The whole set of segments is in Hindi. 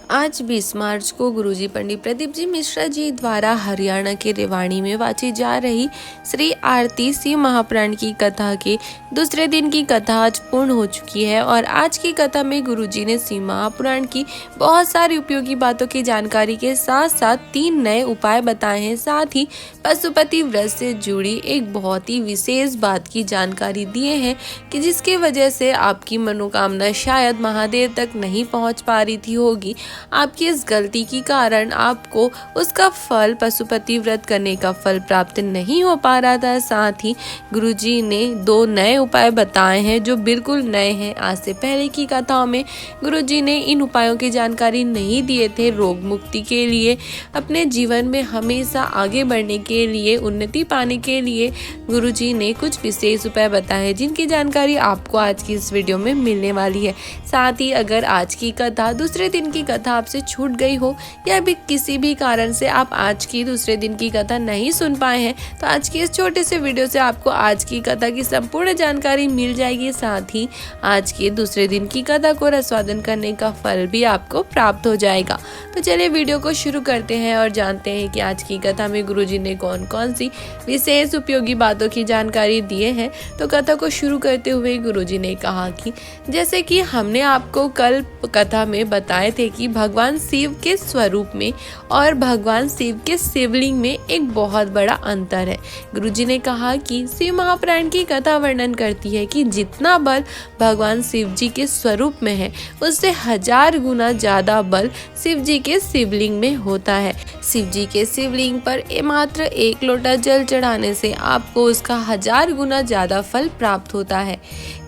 आज 20 मार्च को गुरुजी पंडित प्रदीप जी मिश्रा जी द्वारा हरियाणा के रेवाड़ी में वाची जा रही श्री आरती शिव महापुराण की कथा के दूसरे दिन की कथा आज पूर्ण हो चुकी है। और आज की कथा में गुरुजी ने शिव महापुराण की बहुत सारी उपयोगी बातों की जानकारी के साथ साथ 3 नए उपाय बताए हैं। साथ ही पशुपति व्रत से जुड़ी एक बहुत ही विशेष बात की जानकारी दिए हैं कि जिसकी वजह से आपकी मनोकामना शायद महादेव तक नहीं पहुंच पा रही थी होगी। आपकी इस गलती के कारण आपको उसका फल, पशुपति व्रत करने का फल प्राप्त नहीं हो पा रहा था। साथ ही गुरुजी ने 2 नए उपाय बताए हैं जो बिल्कुल नए हैं। आज से पहले की कथाओं में गुरुजी ने इन उपायों की जानकारी नहीं दिए थे। रोग मुक्ति के लिए, अपने जीवन में हमेशा आगे बढ़ने के लिए, उन्नति पाने के लिए गुरुजी ने कुछ विशेष उपाय बताए जिनकी जानकारी आपको आज की इस वीडियो में मिलने वाली है। साथ ही अगर आज की कथा, दूसरे दिन की कथा आपसे छूट गई हो या भी किसी भी कारण से आप आज की दूसरे दिन की कथा नहीं सुन पाए हैं तो आज की इस छोटे से वीडियो से आपको आज की कथा की संपूर्ण जानकारी मिल जाएगी। साथ ही आज के दूसरे दिन की कथा को रसवादन करने का फल भी आपको प्राप्त हो जाएगा। तो चलिए वीडियो को शुरू करते हैं और जानते हैं कि आज की कथा में गुरुजी ने कौन कौन सी विशेष उपयोगी बातों की जानकारी दिए हैं। तो कथा को शुरू करते हुए गुरुजी ने कहा कि जैसे कि हमने आपको कल कथा में बताए थे कि भगवान शिव के स्वरूप में और भगवान शिव के शिवलिंग में एक बहुत बड़ा अंतर है। गुरुजी ने कहा कि शिव महापुराण की कथा वर्णन करती है कि जितना बल भगवान शिव जी के स्वरूप में है उससे 1000 गुना ज्यादा बल शिव जी के शिवलिंग में होता है। शिव जी के शिवलिंग पर मात्र 1 लोटा जल चढ़ाने से आपको उसका 1000 गुना ज्यादा फल प्राप्त होता है।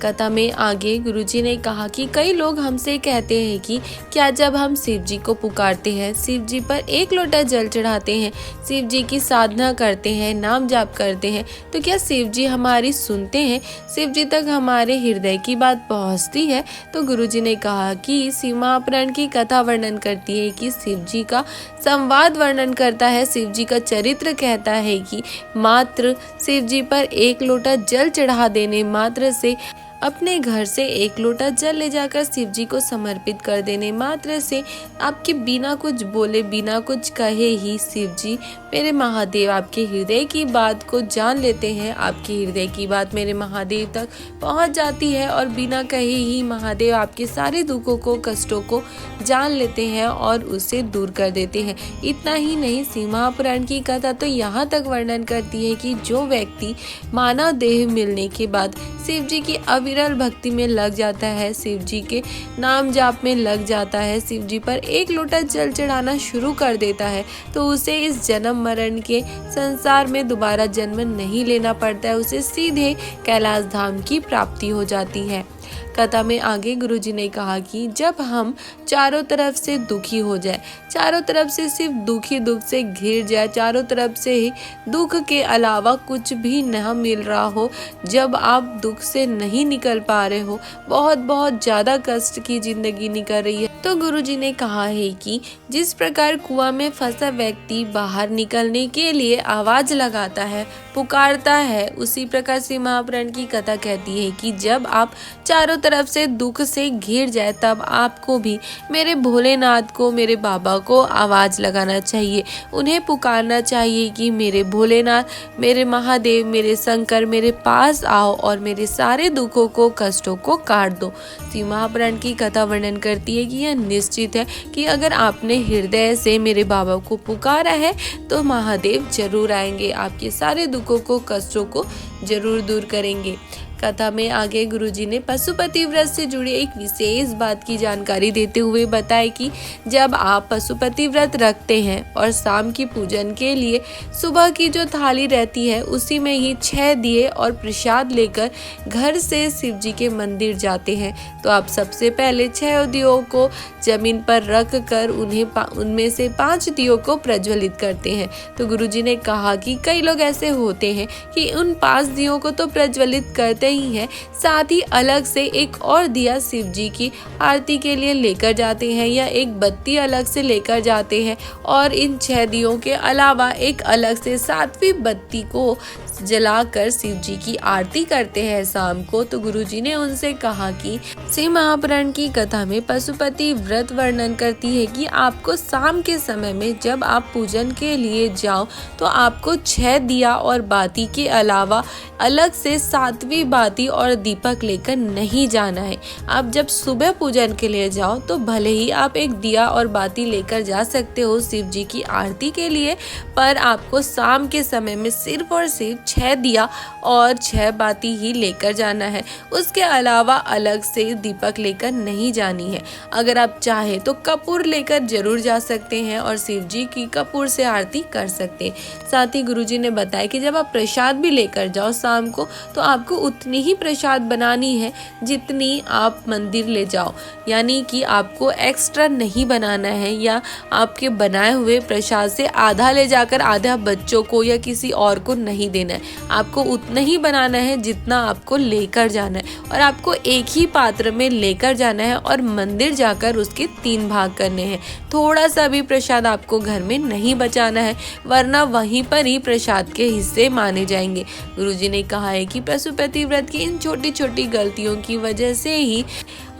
कथा में आगे गुरुजी ने कहा कि कई लोग हमसे कहते हैं कि क्या जब हम शिव जी को पुकारते हैं, शिव जी पर 1 लोटा जल चढ़ाते हैं, शिव जी की साधना करते हैं, नाम जाप करते हैं, तो क्या शिव जी हमारी सुनते हैं, शिव जी तक हमारे हृदय की बात पहुंचती है? तो गुरुजी ने कहा कि शिव महापुराण की कथा वर्णन करती है कि शिव जी का संवाद वर्णन करता है। शिव जी का चरित्र कहता है कि मात्र शिव जी पर 1 लोटा जल चढ़ा देने मात्र से, अपने घर से 1 लोटा जल ले जाकर शिव जी को समर्पित कर देने मात्र से, आपके बिना कुछ बोले, बिना कुछ कहे ही शिव जी, मेरे महादेव, आपके हृदय की बात को जान लेते हैं। आपके हृदय की बात मेरे महादेव तक पहुंच जाती है और बिना कहे ही महादेव आपके सारे दुखों को, कष्टों को जान लेते हैं और उसे दूर कर देते हैं। इतना ही नहीं, शिव महापुराण की कथा तो यहाँ तक वर्णन करती है कि जो व्यक्ति मानव देह मिलने के बाद शिव जी की अविरल भक्ति में लग जाता है, शिव जी के नाम जाप में लग जाता है, शिव जी पर 1 लोटा जल चढ़ाना शुरू कर देता है, तो उसे इस जन्म मरण के संसार में दोबारा जन्म नहीं लेना पड़ता है। उसे सीधे कैलाश धाम की प्राप्ति हो जाती है। कथा में आगे गुरुजी ने कहा कि जब हम चारों तरफ से दुखी हो जाए, चारों तरफ से सिर्फ दुख से घिर जाए, चारों तरफ से ही दुख के अलावा कुछ भी न मिल रहा हो, जब आप दुख से नहीं निकल पा रहे हो, बहुत ज्यादा कष्ट की जिंदगी निकल रही है, तो गुरुजी ने कहा है कि जिस प्रकार कुआं में फंसा व्यक्ति बाहर निकलने के लिए आवाज लगाता है, पुकारता है, उसी प्रकार से महापुराण की कथा कहती है कि जब आप चारों तरफ से दुख से घिर जाए तब आपको भी मेरे भोलेनाथ को, मेरे बाबा को आवाज लगाना चाहिए, उन्हें पुकारना चाहिए कि मेरे भोलेनाथ, मेरे महादेव, मेरे शंकर, मेरे पास आओ और मेरे सारे दुखों को, कष्टों को काट दो। शिव महापुराण की कथा वर्णन करती है कि यह निश्चित है कि अगर आपने हृदय से मेरे बाबा को पुकारा है तो महादेव जरूर आएंगे, आपके सारे दुखों को, कष्टों को जरूर दूर करेंगे। कथा में आगे गुरुजी ने पशुपति व्रत से जुड़ी एक विशेष बात की जानकारी देते हुए बताया कि जब आप पशुपति व्रत रखते हैं और शाम की पूजन के लिए सुबह की जो थाली रहती है उसी में ही 6 दिए और प्रसाद लेकर घर से शिव जी के मंदिर जाते हैं, तो आप सबसे पहले 6 दियों को जमीन पर रख कर उनमें से 5 दियों को प्रज्वलित करते हैं। तो गुरुजी ने कहा कि कई लोग ऐसे होते हैं कि उन 5 दियों को तो प्रज्वलित करते ही है, साथ ही अलग से एक और दिया शिव जी की आरती के लिए लेकर जाते हैं या एक बत्ती अलग से लेकर जाते हैं और इन 6 दियों के अलावा एक अलग से 7वीं बत्ती को जलाकर शिव जी की आरती करते हैं शाम को। तो गुरुजी ने उनसे कहा कि शिव महापुराण की कथा में पशुपति व्रत वर्णन करती है कि आपको शाम के समय में जब आप पूजन के लिए जाओ तो आपको 6 दिया और बाती के अलावा अलग से 7वीं बाती और दीपक लेकर नहीं जाना है। आप जब सुबह पूजन के लिए जाओ तो भले ही आप एक दिया और बाती लेकर जा सकते हो शिव जी की आरती के लिए, पर आपको शाम के समय में सिर्फ और सिर्फ 6 दिया और 6 बाती ही लेकर जाना है। उसके अलावा अलग से दीपक लेकर नहीं जानी है। अगर आप चाहे तो कपूर लेकर जरूर जा सकते हैं और शिव जी की कपूर से आरती कर सकते हैं। साथ ही गुरुजी ने बताया कि जब आप प्रसाद भी लेकर जाओ शाम को तो आपको उतनी ही प्रसाद बनानी है जितनी आप मंदिर ले जाओ, यानी कि आपको एक्स्ट्रा नहीं बनाना है या आपके बनाए हुए प्रसाद से आधा ले जाकर आधा बच्चों को या किसी और को नहीं देना है। आपको उतना ही बनाना है जितना आपको लेकर जाना है और आपको एक ही पात्र में लेकर जाना है और मंदिर जाकर उसके 3 भाग करने हैं। थोड़ा सा भी प्रसाद आपको घर में नहीं बचाना है, वरना वहीं पर ही प्रसाद के हिस्से माने जाएंगे। गुरुजी ने कहा है कि पशुपति व्रत की इन छोटी छोटी गलतियों की वजह से ही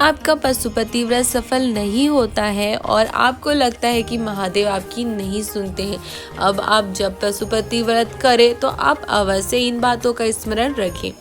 आपका पशुपति व्रत सफल नहीं होता है और आपको लगता है कि महादेव आपकी नहीं सुनते हैं। अब आप जब पशुपति व्रत करें तो आप अवश्य इन बातों का स्मरण रखें।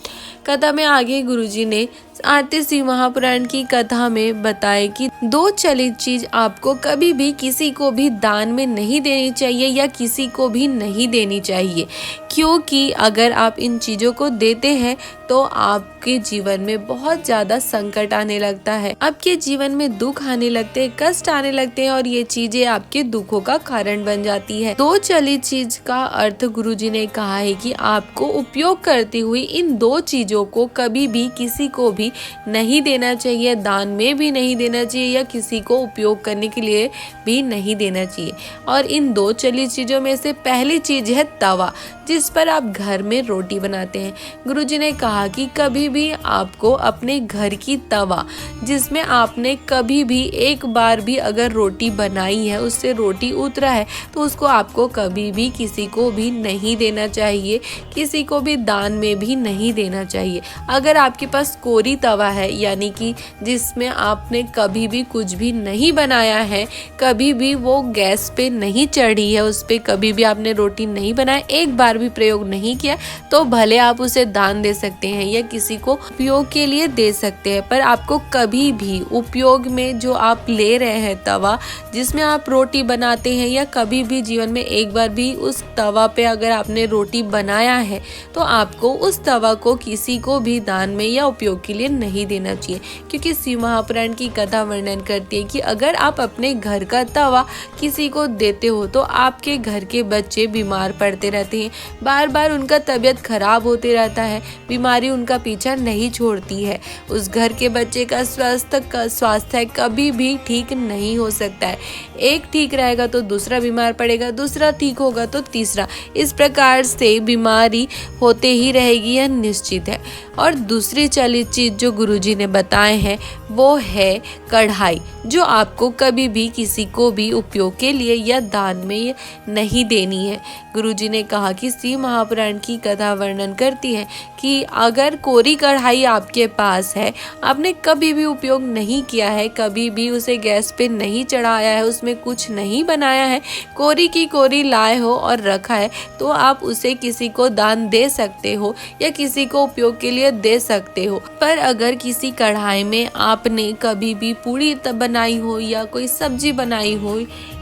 कथा में आगे गुरुजी ने आरती शिव महापुराण की कथा में बताए कि 2 चलित चीज आपको कभी भी किसी को भी दान में नहीं देनी चाहिए या किसी को भी नहीं देनी चाहिए, क्योंकि अगर आप इन चीजों को देते हैं तो आपके जीवन में बहुत ज्यादा संकट आने लगता है, आपके जीवन में दुख आने लगते हैं, कष्ट आने लगते हैं और ये चीजें आपके दुखों का कारण बन जाती है। 2 चलित चीज का अर्थ गुरुजी ने कहा है कि आपको उपयोग करती हुई इन 2 चीजों को कभी भी किसी को भी नहीं देना चाहिए, दान में भी नहीं देना चाहिए या किसी को उपयोग करने के लिए भी नहीं देना चाहिए। और इन 2 चलित चीजों में से पहली चीज है तवा, जिस पर आप घर में रोटी बनाते हैं। गुरुजी ने कहा कि कभी भी आपको अपने घर की तवा जिसमें आपने कभी भी एक बार भी अगर रोटी बनाई है, उससे रोटी उतरा है, तो उसको आपको कभी भी किसी को भी नहीं देना चाहिए, किसी को भी दान में भी नहीं देना चाहिए। अगर आपके पास कोरी तवा है, यानी कि जिसमें आपने कभी भी कुछ भी नहीं बनाया है, कभी भी वो गैस पे नहीं चढ़ी है, उस पे कभी भी आपने रोटी नहीं बनाया, एक बार भी प्रयोग नहीं किया, तो भले आप उसे दान दे सकते हैं या किसी को उपयोग के लिए दे सकते हैं। पर आपको कभी भी उपयोग में जो आप ले रहे हैं तवा जिसमें आप रोटी बनाते हैं, या कभी भी जीवन में एक बार भी उस तवा पे अगर आपने रोटी बनाया है तो आपको उस तवा को किसी को भी दान में या उपयोग के लिए नहीं देना चाहिए। क्योंकि शिव महापुराण की कथा वर्णन करती है कि अगर आप अपने घर का तवा किसी को देते हो तो आपके घर के बच्चे बीमार पड़ते रहते हैं, बार बार उनका तबीयत खराब होते रहता है, बीमारी उनका पीछा नहीं छोड़ती है, उस घर के बच्चे का स्वास्थ्य कभी भी ठीक नहीं हो सकता है। एक ठीक रहेगा तो दूसरा बीमार पड़ेगा, दूसरा ठीक होगा तो तीसरा, इस प्रकार से बीमारी होते ही रहेगी, यह निश्चित है। और दूसरी चलित चीज जो गुरुजी ने बताए हैं वो है कढ़ाई, जो आपको कभी भी किसी को भी उपयोग के लिए या दान में नहीं देनी है। गुरुजी ने कहा कि शिव महापुराण की कथा वर्णन करती है कि अगर कोरी कढ़ाई आपके पास है, आपने कभी भी उपयोग नहीं किया है, कभी भी उसे गैस पे नहीं चढ़ाया है, उसमें कुछ नहीं बनाया है, कोरी की कोरी लाए हो और रखा है, तो आप उसे किसी को दान दे सकते हो या किसी को उपयोग के लिए दे सकते हो। पर अगर किसी कढ़ाई में आपने कभी भी पूड़ी बनाई हो या कोई सब्जी बनाई हो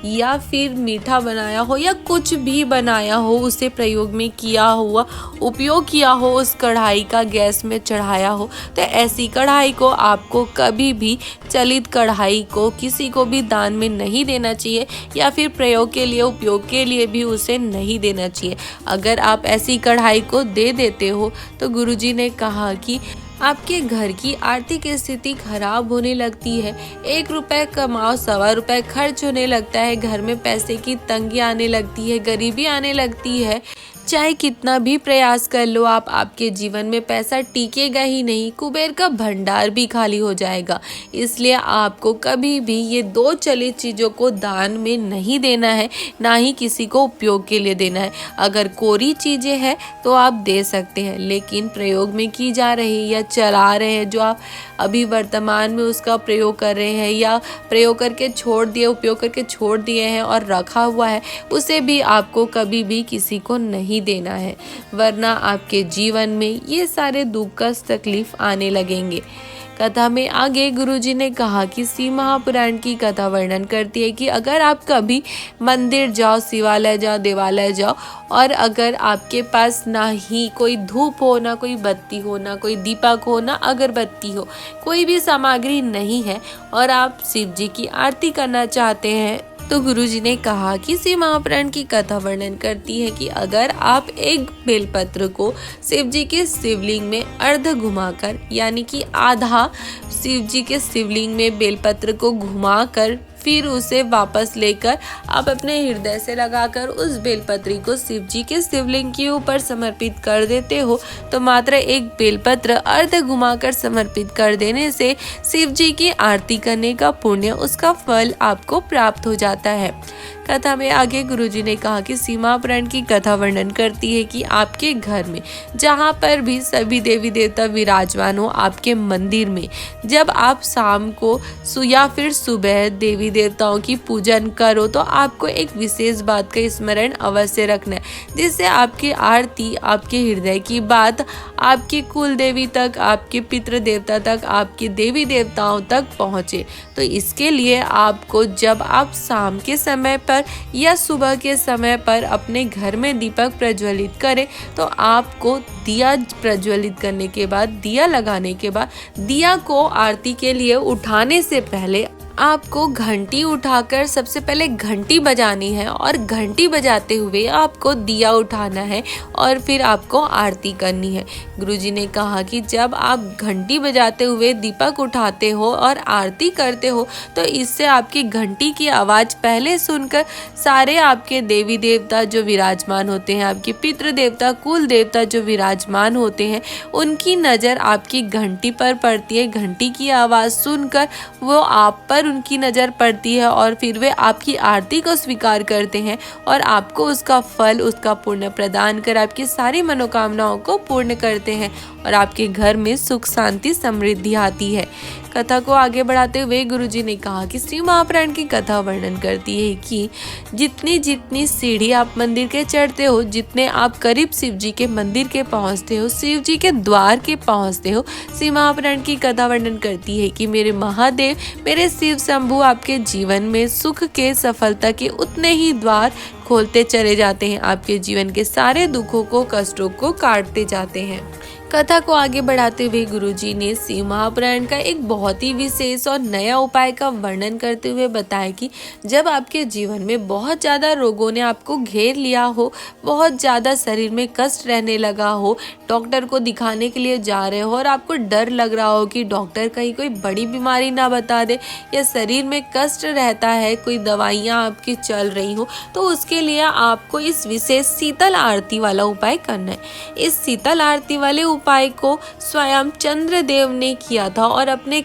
या फिर मीठा बनाया हो या कुछ भी बनाया हो, उसे प्रयोग में किया हुआ उपयोग किया हो, उस कढ़ाई का गैस में चढ़ाया हो, तो ऐसी कढ़ाई को आपको कभी भी चलित कढ़ाई को किसी को भी दान में नहीं देना चाहिए या फिर प्रयोग के लिए उपयोग के लिए भी उसे नहीं देना चाहिए। अगर आप ऐसी कढ़ाई को दे देते हो तो गुरुजी ने कहा कि आपके घर की आर्थिक स्थिति खराब होने लगती है, 1 रुपए कमाओ 1.25 रुपए खर्च होने लगता है, घर में पैसे की तंगी आने लगती है, गरीबी आने लगती है, चाहे कितना भी प्रयास कर लो आप, आपके जीवन में पैसा टिकेगा ही नहीं, कुबेर का भंडार भी खाली हो जाएगा। इसलिए आपको कभी भी ये दो चलित चीज़ों को दान में नहीं देना है, ना ही किसी को उपयोग के लिए देना है। अगर कोरी चीज़ें हैं तो आप दे सकते हैं, लेकिन प्रयोग में की जा रही या चला रहे हैं, जो आप अभी वर्तमान में उसका प्रयोग कर रहे हैं या प्रयोग करके छोड़ दिए, उपयोग करके छोड़ दिए हैं और रखा हुआ है, उसे भी आपको कभी भी किसी को नहीं देना है, वरना आपके जीवन में ये सारे दुख कष्ट तकलीफ आने लगेंगे। कथा में आगे गुरुजी ने कहा कि शिव महापुराण की कथा वर्णन करती है कि अगर आप कभी मंदिर जाओ, शिवालय जाओ, देवालय जाओ, और अगर आपके पास ना ही कोई धूप हो, ना कोई बत्ती हो, ना कोई दीपक हो, ना अगरबत्ती हो, कोई भी सामग्री नहीं है, और आप शिव जी की आरती करना चाहते हैं, तो गुरुजी ने कहा कि शिव महापुराण की कथा वर्णन करती है कि अगर आप एक बेलपत्र को शिव जी के शिवलिंग में अर्ध घुमाकर, यानी कि आधा शिव जी के शिवलिंग में बेलपत्र को घुमाकर फिर उसे वापस लेकर आप अपने हृदय से लगाकर उस बेलपत्री को शिव जी के शिवलिंग के ऊपर समर्पित कर देते हो, तो मात्र एक बेलपत्र अर्ध घुमाकर समर्पित कर देने से शिव जी की आरती करने का पुण्य, उसका फल आपको प्राप्त हो जाता है। कथा में आगे गुरुजी ने कहा कि शिव महापुराण की कथा वर्णन करती है कि आपके घर में जहाँ पर भी सभी देवी देवता विराजमान हो, आपके मंदिर में जब आप शाम को या फिर सुबह देवी देवताओं की पूजन करो, तो आपको एक विशेष बात का स्मरण अवश्य रखना है, जिससे आपकी आरती, आपके हृदय की बात आपके कुल देवी तक, आपके पितृ देवता तक, आपके देवी देवताओं तक पहुँचे। तो इसके लिए आपको जब आप शाम के समय पर या सुबह के समय पर अपने घर में दीपक प्रज्वलित करें, तो आपको दिया प्रज्वलित करने के बाद, दिया लगाने के बाद, दिया को आरती के लिए उठाने से पहले आपको घंटी उठाकर सबसे पहले घंटी बजानी है, और घंटी बजाते हुए आपको दिया उठाना है और फिर आपको आरती करनी है। गुरुजी ने कहा कि जब आप घंटी बजाते हुए दीपक उठाते हो और आरती करते हो, तो इससे आपकी घंटी की आवाज़ पहले सुनकर सारे आपके देवी देवता जो विराजमान होते हैं, आपके पितृ देवता, कुल देवता जो विराजमान होते हैं, उनकी नज़र आपकी घंटी पर पड़ती है। घंटी की आवाज़ सुनकर वो आप पर उनकी नज़र पड़ती है और फिर वे आपकी आरती को स्वीकार करते हैं और आपको उसका फल, उसका पुण्य प्रदान कर आपकी सारी मनोकामनाओं को पूर्ण करते हैं और आपके घर में सुख शांति समृद्धि आती है। कथा को आगे बढ़ाते हुए गुरुजी ने कहा कि शिव महापुराण की कथा वर्णन करती है कि जितनी जितनी सीढ़ी आप मंदिर के चढ़ते हो, जितने आप करीब शिव जी के मंदिर के पहुंचते हो, शिव जी के द्वार के पहुंचते हो, शिव महापुराण की कथा वर्णन करती है कि मेरे महादेव, मेरे शिव शंभु आपके जीवन में सुख के, सफलता के उतने ही द्वार खोलते चले जाते हैं, आपके जीवन के सारे दुखों को, कष्टों को काटते जाते हैं। कथा को आगे बढ़ाते हुए गुरुजी ने शिव महापुराण का एक बहुत ही विशेष और नया उपाय का वर्णन करते हुए बताया कि जब आपके जीवन में बहुत ज़्यादा रोगों ने आपको घेर लिया हो, बहुत ज़्यादा शरीर में कष्ट रहने लगा हो, डॉक्टर को दिखाने के लिए जा रहे हो और आपको डर लग रहा हो कि डॉक्टर कहीं कोई बड़ी बीमारी ना बता दे, या शरीर में कष्ट रहता है, कोई दवाइयाँ आपकी चल रही हो, तो उसके लिए आपको इस विशेष शीतल आरती वाला उपाय करना है। इस शीतल आरती वाले उपाय को स्वयं चंद्रदेव ने किया था और अपने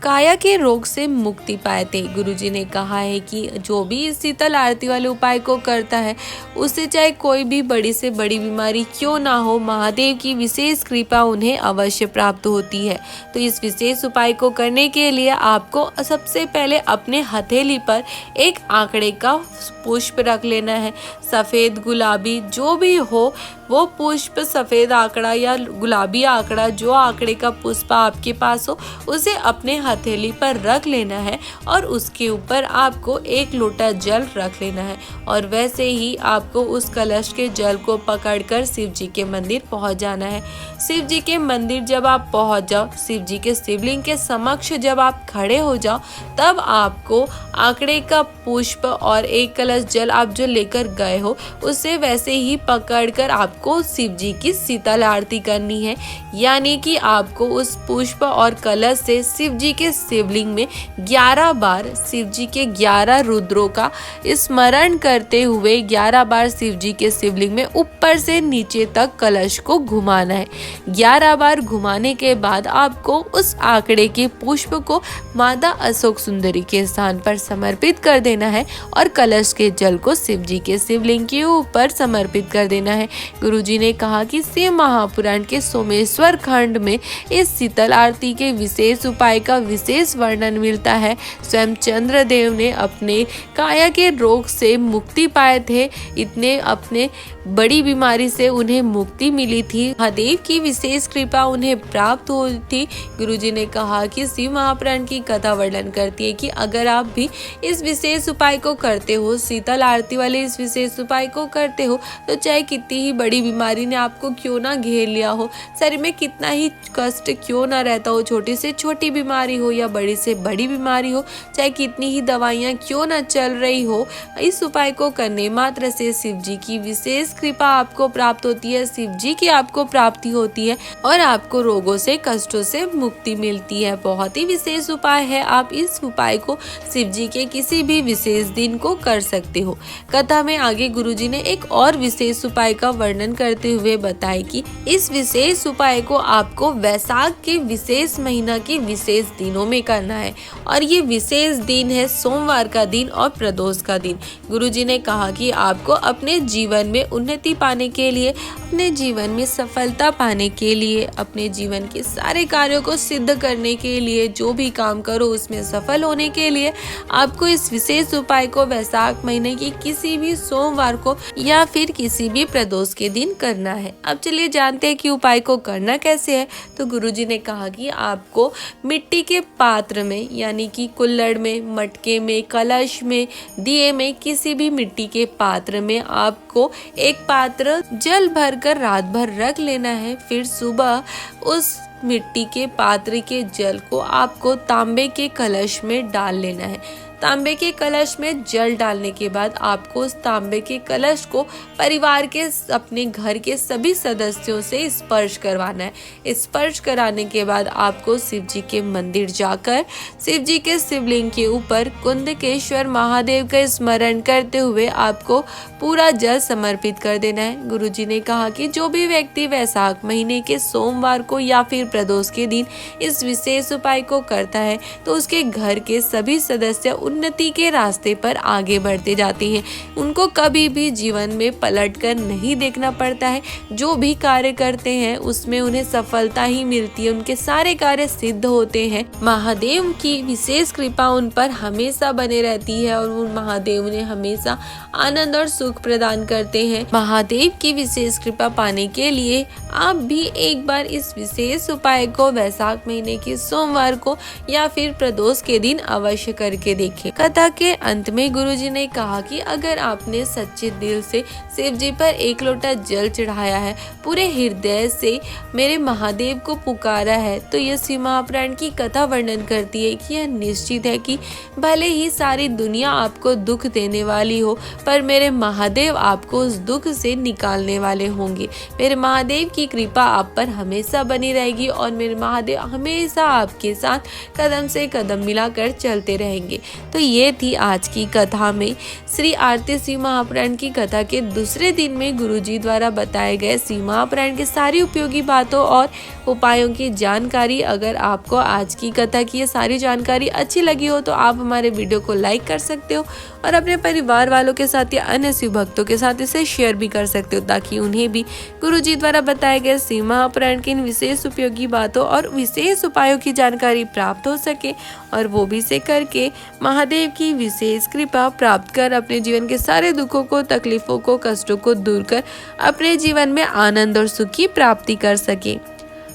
काया के रोग से मुक्ति पाए थे। गुरुजी ने कहा है कि जो भी इस शीतल आरती वाले उपाय को करता है, उससे चाहे कोई भी बड़ी से बड़ी बीमारी क्यों ना हो, महादेव की विशेष कृपा उन्हें अवश्य प्राप्त होती है। तो इस विशेष उपाय को करने के लिए आपको सबसे पहले अपने हथेली पर एक आंकड़े का पुष्प रख लेना है। सफ़ेद, गुलाबी जो भी हो वो पुष्प, सफ़ेद आंकड़ा या गुलाबी आंकड़ा, जो आंकड़े का पुष्प आपके पास हो, उसे अपने हथेली पर रख लेना है और उसके ऊपर आपको एक लोटा जल रख लेना है और वैसे ही आपको उस कलश के जल को पकड़कर शिव जी के मंदिर पहुंच जाना है। शिव जी के मंदिर जब आप पहुंच जाओ, शिव जी के शिवलिंग के समक्ष जब आप खड़े हो जाओ, तब आपको आंकड़े का पुष्प और एक कलश जल आप जो लेकर गए हो, उसे वैसे ही पकड़कर आपको आपको शिव जी की शीतल आरती करनी है, यानी कि आपको उस पुष्प और कलश से शिव जी के शिवलिंग में 11 बार शिव जी के 11 रुद्रों का स्मरण करते हुए 11 बार शिव जी के शिवलिंग में ऊपर से नीचे तक कलश को घुमाना है। 11 बार घुमाने के बाद आपको उस आंकड़े के पुष्प को माता अशोक सुंदरी के स्थान पर समर्पित कर देना है और कलश के जल को शिव जी के शिवलिंग के ऊपर समर्पित कर देना है। गुरुजी ने कहा कि शिव महापुराण के सोमेश्वर खंड में इस शीतल आरती के विशेष उपाय का विशेष वर्णन मिलता है। स्वयं चंद्रदेव ने अपने काया के रोग से मुक्ति पाए थे, इतने अपने बड़ी बीमारी से उन्हें मुक्ति मिली थी। महादेव की विशेष कृपा उन्हें प्राप्त हुई थी। गुरुजी ने कहा कि शिव महापुराण की कथा वर्णन करती है कि अगर आप भी इस विशेष उपाय को करते हो, शीतल आरती वाले इस विशेष उपाय को करते हो, तो चाहे कितनी ही बड़ी बीमारी ने आपको क्यों ना घेर लिया हो, शरीर में कितना ही कष्ट क्यों ना रहता हो, छोटी से छोटी बीमारी हो या बड़ी से बड़ी बीमारी हो, चाहे कितनी ही दवाइयाँ क्यों ना चल रही हो, इस उपाय को करने मात्र से शिव जी की विशेष कृपा आपको प्राप्त होती है, शिव जी की आपको प्राप्ति होती है और आपको रोगों से, कष्टों से मुक्ति मिलती है। बहुत ही विशेष उपाय है। आप इस उपाय को शिव जी के किसी भी विशेष दिन को कर सकते हो। कथा में आगे गुरुजी ने एक और विशेष उपाय का वर्णन करते हुए बताया कि इस विशेष उपाय को आपको वैशाख के विशेष महीना के विशेष दिनों में करना है और ये विशेष दिन है सोमवार का दिन और प्रदोष का दिन। गुरुजी ने कहा कि आपको अपने जीवन में उन्नति पाने के लिए, अपने जीवन में सफलता पाने के लिए, अपने जीवन के सारे कार्यों को सिद्ध करने के लिए, जो भी काम करो उसमें सफल होने के लिए आपको इस विशेष उपाय को वैशाख महीने की किसी भी सोमवार को या फिर किसी भी प्रदोष के दिन करना है। अब चलिए जानते हैं कि उपाय को करना कैसे है। तो गुरुजी ने कहा कि आपको मिट्टी के पात्र में, यानी कि कुल्हड़ में, मटके में, कलश में, दिए में, किसी भी मिट्टी के पात्र में आपको एक पात्र जल भरकर रात भर रख लेना है। फिर सुबह उस मिट्टी के पात्र के जल को आपको तांबे के कलश में डाल लेना है। तांबे के कलश में जल डालने के बाद आपको उस तांबे के कलश को परिवार के, अपने घर के सभी सदस्यों से स्पर्श करवाना है। स्पर्श कराने के बाद आपको शिव जी के मंदिर जाकर शिव जी के शिवलिंग के ऊपर कुंदकेश्वर महादेव का स्मरण करते हुए आपको पूरा जल समर्पित कर देना है। गुरुजी ने कहा कि जो भी व्यक्ति वैशाख महीने के सोमवार को या फिर प्रदोष के दिन इस विशेष उपाय को करता है तो उसके घर के सभी सदस्य उन्नति के रास्ते पर आगे बढ़ते जाते हैं। उनको कभी भी जीवन में पलटकर नहीं देखना पड़ता है। जो भी कार्य करते हैं उसमें उन्हें सफलता ही मिलती है, उनके सारे कार्य सिद्ध होते हैं। महादेव की विशेष कृपा उन पर हमेशा बने रहती है और उन महादेव उन्हें हमेशा आनंद और सुख प्रदान करते हैं। महादेव की विशेष कृपा पाने के लिए आप भी एक बार इस विशेष उपाय को वैशाख महीने के सोमवार को या फिर प्रदोष के दिन अवश्य करके देखें। कथा के अंत में गुरुजी ने कहा कि अगर आपने सच्चे दिल से शिव जी पर एक लोटा जल चढ़ाया है, पूरे हृदय से मेरे महादेव को पुकारा है, तो यह शिव महापुराण की कथा वर्णन करती है कि यह निश्चित है कि भले ही सारी दुनिया आपको दुख देने वाली हो, पर मेरे महादेव आपको उस दुख से निकालने वाले होंगे। मेरे महादेव की कृपा आप पर हमेशा बनी रहेगी और मेरे महादेव हमेशा आपके साथ कदम से कदम मिलाकर चलते रहेंगे। तो ये थी आज की कथा में श्री आरती शिव महापुराण की कथा के दूसरे दिन में गुरुजी द्वारा बताए गए शिव महापुराण के सारी उपयोगी बातों और उपायों की जानकारी। अगर आपको आज की कथा की ये सारी जानकारी अच्छी लगी हो तो आप हमारे वीडियो को लाइक कर सकते हो और अपने परिवार वालों के साथ या अन्य शिव भक्तों के साथ इसे शेयर भी कर सकते हो, ताकि उन्हें भी गुरुजी द्वारा बताए गए शिव महापुराण की इन विशेष उपयोगी बातों और विशेष उपायों की जानकारी प्राप्त हो सके और वो भी से करके महादेव की विशेष कृपा प्राप्त कर अपने जीवन के सारे दुखों को, तकलीफों को, कष्टों को दूर कर अपने जीवन में आनंद और सुख की प्राप्ति कर सके।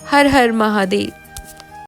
हर हर महादेव।